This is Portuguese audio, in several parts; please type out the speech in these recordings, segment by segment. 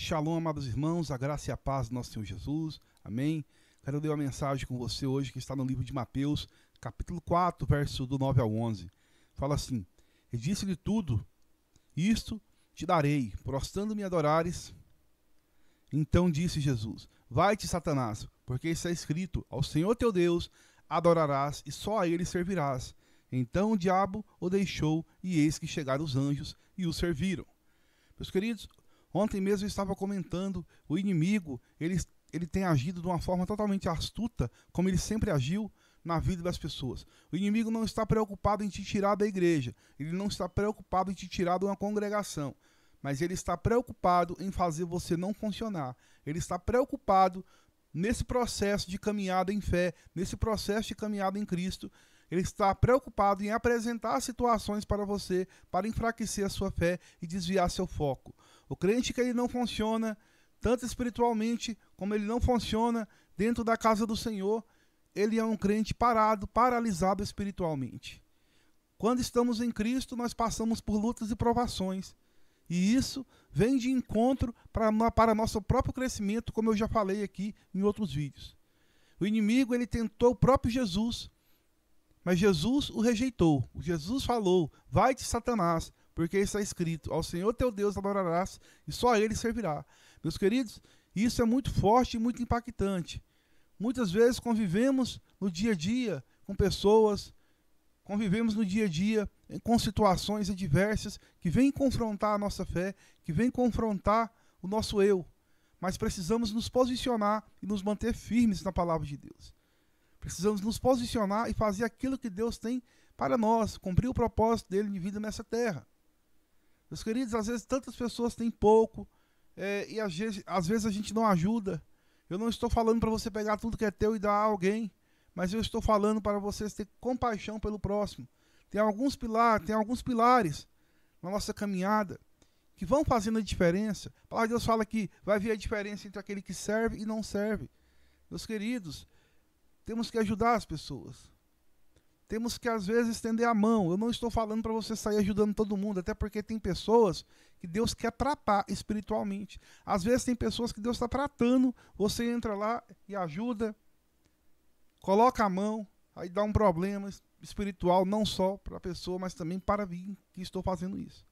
Shalom, amados irmãos, a graça e a paz do nosso Senhor Jesus, amém? Quero ler uma mensagem com você hoje que está no livro de Mateus, capítulo 4, verso do 9 ao 11. Fala assim: E disse-lhe tudo, isto te darei, prostrando-me adorares. Então disse Jesus: Vai-te, Satanás, porque está escrito, ao Senhor teu Deus adorarás e só a ele servirás. Então o diabo o deixou, e eis que chegaram os anjos e o serviram. Meus queridos, ontem mesmo eu estava comentando, o inimigo, ele tem agido de uma forma totalmente astuta, como ele sempre agiu na vida das pessoas. O inimigo não está preocupado em te tirar da igreja, ele não está preocupado em te tirar de uma congregação, mas ele está preocupado em fazer você não funcionar. Ele está preocupado nesse processo de caminhada em fé, nesse processo de caminhada em Cristo. Ele está preocupado em apresentar situações para você, para enfraquecer a sua fé e desviar seu foco. O crente que ele não funciona, tanto espiritualmente, como ele não funciona dentro da casa do Senhor, ele é um crente parado, paralisado espiritualmente. Quando estamos em Cristo, nós passamos por lutas e provações. E isso vem de encontro para nosso próprio crescimento, como eu já falei aqui em outros vídeos. O inimigo, ele tentou o próprio Jesus, mas Jesus o rejeitou. Jesus falou: Vai-te, Satanás, porque está escrito, ao Senhor teu Deus adorarás e só a ele servirá. Meus queridos, isso é muito forte e muito impactante. Muitas vezes convivemos no dia a dia com pessoas, convivemos no dia a dia com situações adversas que vêm confrontar a nossa fé, que vêm confrontar o nosso eu. Mas precisamos nos posicionar e nos manter firmes na palavra de Deus. Precisamos nos posicionar e fazer aquilo que Deus tem para nós, cumprir o propósito dele de vida nessa terra. Meus queridos, às vezes tantas pessoas têm pouco, e às vezes a gente não ajuda. Eu não estou falando para você pegar tudo que é teu e dar a alguém, mas eu estou falando para vocês ter compaixão pelo próximo. Tem alguns pilares na nossa caminhada que vão fazendo a diferença. A palavra de Deus fala que vai haver a diferença entre aquele que serve e não serve. Meus queridos, temos que ajudar as pessoas. Temos que, às vezes, estender a mão. Eu não estou falando para você sair ajudando todo mundo, até porque tem pessoas que Deus quer tratar espiritualmente. Às vezes tem pessoas que Deus está tratando, você entra lá e ajuda, coloca a mão, aí dá um problema espiritual, não só para a pessoa, mas também para mim que estou fazendo isso.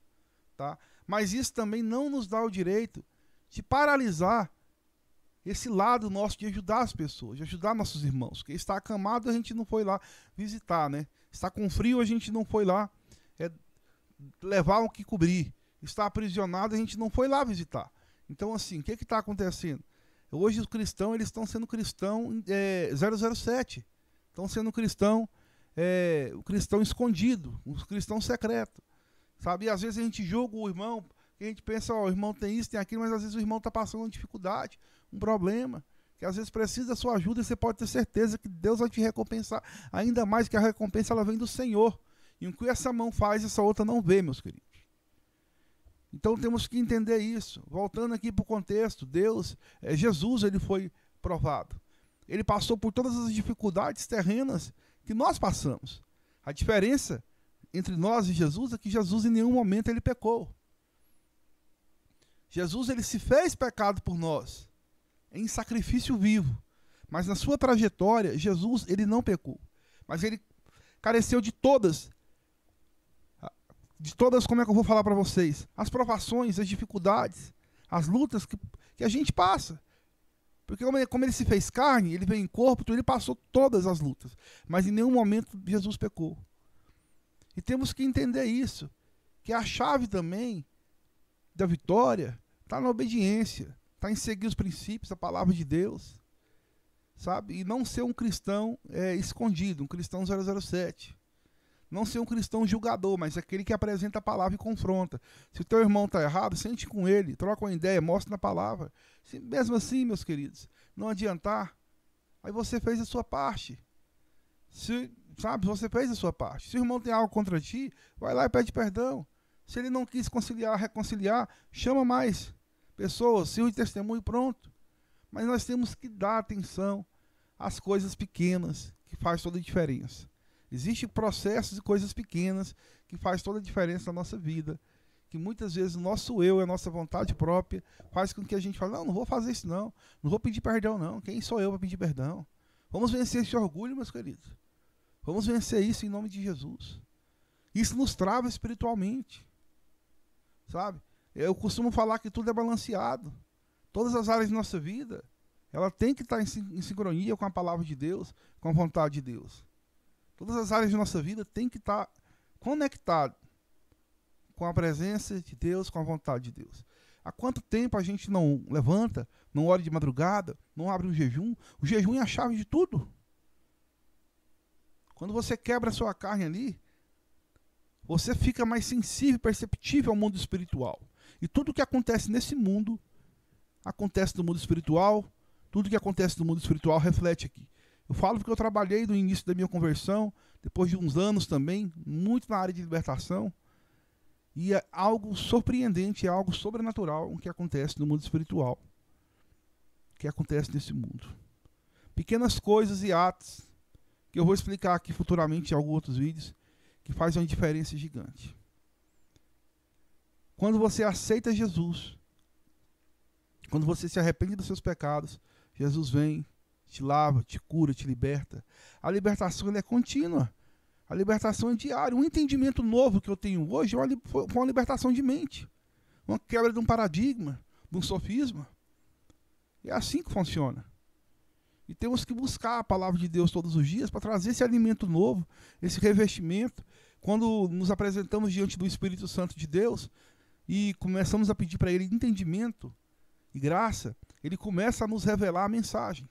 Tá? Mas isso também não nos dá o direito de paralisar esse lado nosso de ajudar as pessoas, de ajudar nossos irmãos. Porque está acamado, a gente não foi lá visitar, né? Está com frio, a gente não foi lá levar o que cobrir. Está aprisionado, a gente não foi lá visitar. Então, assim, o que está acontecendo? Hoje os cristãos, eles estão sendo cristão 007. Estão sendo cristão, o cristão escondido, o cristão secreto. Sabe? E às vezes a gente julga o irmão, a gente pensa, o irmão tem isso, tem aquilo, mas às vezes o irmão está passando uma dificuldade, um problema, que às vezes precisa da sua ajuda, e você pode ter certeza que Deus vai te recompensar, ainda mais que a recompensa ela vem do Senhor. E o que essa mão faz, essa outra não vê, meus queridos. Então temos que entender isso. Voltando aqui para o contexto, Jesus, ele foi provado. Ele passou por todas as dificuldades terrenas que nós passamos. A diferença entre nós e Jesus é que Jesus em nenhum momento ele pecou. Jesus, ele se fez pecado por nós, em sacrifício vivo. Mas na sua trajetória, Jesus, ele não pecou. Mas ele careceu de todas, como é que eu vou falar para vocês? As provações, as dificuldades, as lutas que a gente passa. Porque como ele se fez carne, ele veio em corpo, então ele passou todas as lutas. Mas em nenhum momento Jesus pecou. E temos que entender isso, que a chave também da vitória está na obediência, está em seguir os princípios da palavra de Deus, sabe? E não ser um cristão escondido, um cristão 007. Não ser um cristão julgador, mas aquele que apresenta a palavra e confronta. Se o teu irmão está errado, sente com ele, troca uma ideia, mostra na palavra. Se mesmo assim, meus queridos, não adiantar, aí você fez a sua parte. Você fez a sua parte. Se o irmão tem algo contra ti, vai lá e pede perdão. Se ele não quis reconciliar, chama mais pessoas, sirva de testemunho e pronto. Mas nós temos que dar atenção às coisas pequenas, que faz toda a diferença. Existem processos e coisas pequenas que faz toda a diferença na nossa vida, que muitas vezes o nosso eu, a nossa vontade própria, faz com que a gente fale, não vou fazer isso não vou pedir perdão não, quem sou eu para pedir perdão? Vamos vencer esse orgulho, meus queridos. Vamos vencer isso em nome de Jesus. Isso nos trava espiritualmente, sabe? Eu costumo falar que tudo é balanceado. Todas as áreas de nossa vida, ela tem que estar em sincronia com a palavra de Deus, com a vontade de Deus. Todas as áreas de nossa vida tem que estar conectadas com a presença de Deus, com a vontade de Deus. Há quanto tempo a gente não levanta, não ora de madrugada, não abre um jejum? O jejum é a chave de tudo. Quando você quebra a sua carne ali, você fica mais sensível, perceptível ao mundo espiritual. E tudo que acontece nesse mundo, acontece no mundo espiritual, tudo que acontece no mundo espiritual reflete aqui. Eu falo porque eu trabalhei no início da minha conversão, depois de uns anos também, muito na área de libertação, e é algo surpreendente, é algo sobrenatural o que acontece no mundo espiritual, o que acontece nesse mundo. Pequenas coisas e atos, que eu vou explicar aqui futuramente em alguns outros vídeos, que fazem uma diferença gigante. Quando você aceita Jesus, quando você se arrepende dos seus pecados, Jesus vem, te lava, te cura, te liberta. A libertação é contínua. A libertação é diária. Um entendimento novo que eu tenho hoje foi uma libertação de mente. Uma quebra de um paradigma, de um sofisma. É assim que funciona. E temos que buscar a palavra de Deus todos os dias para trazer esse alimento novo, esse revestimento. Quando nos apresentamos diante do Espírito Santo de Deus e começamos a pedir para Ele entendimento e graça, Ele começa a nos revelar a mensagem.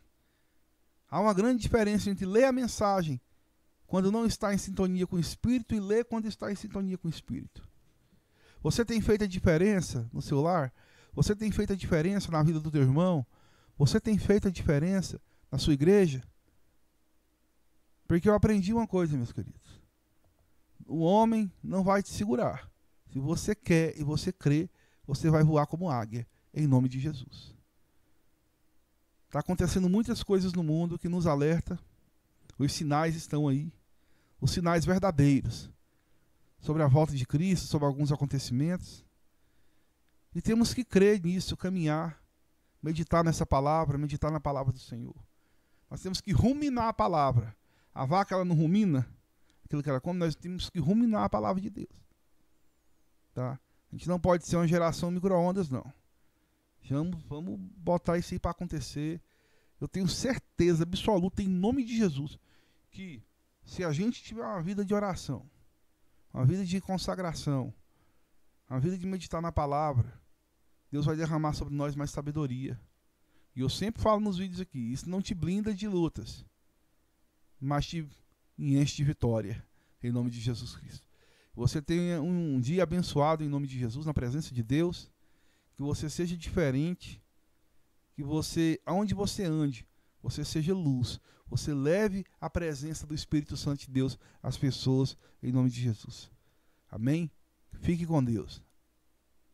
Há uma grande diferença entre ler a mensagem quando não está em sintonia com o Espírito e ler quando está em sintonia com o Espírito. Você tem feito a diferença no seu lar? Você tem feito a diferença na vida do teu irmão? Você tem feito a diferença na sua igreja? Porque eu aprendi uma coisa, meus queridos. O homem não vai te segurar. Se você quer e você crê, você vai voar como águia, em nome de Jesus. Está acontecendo muitas coisas no mundo que nos alerta. Os sinais estão aí. Os sinais verdadeiros. Sobre a volta de Cristo, sobre alguns acontecimentos. E temos que crer nisso, caminhar, meditar nessa palavra, meditar na palavra do Senhor. Nós temos que ruminar a palavra. A vaca, ela não rumina aquilo que ela come, nós temos que ruminar a palavra de Deus. Tá? A gente não pode ser uma geração micro-ondas, não. Vamos botar isso aí para acontecer. Eu tenho certeza absoluta, em nome de Jesus, que se a gente tiver uma vida de oração, uma vida de consagração, uma vida de meditar na palavra, Deus vai derramar sobre nós mais sabedoria. E eu sempre falo nos vídeos aqui, isso não te blinda de lutas, mas te enche de vitória, em nome de Jesus Cristo. Você tenha um dia abençoado em nome de Jesus, na presença de Deus, que você seja diferente, que você, aonde você ande, você seja luz, você leve a presença do Espírito Santo de Deus às pessoas, em nome de Jesus. Amém? Fique com Deus.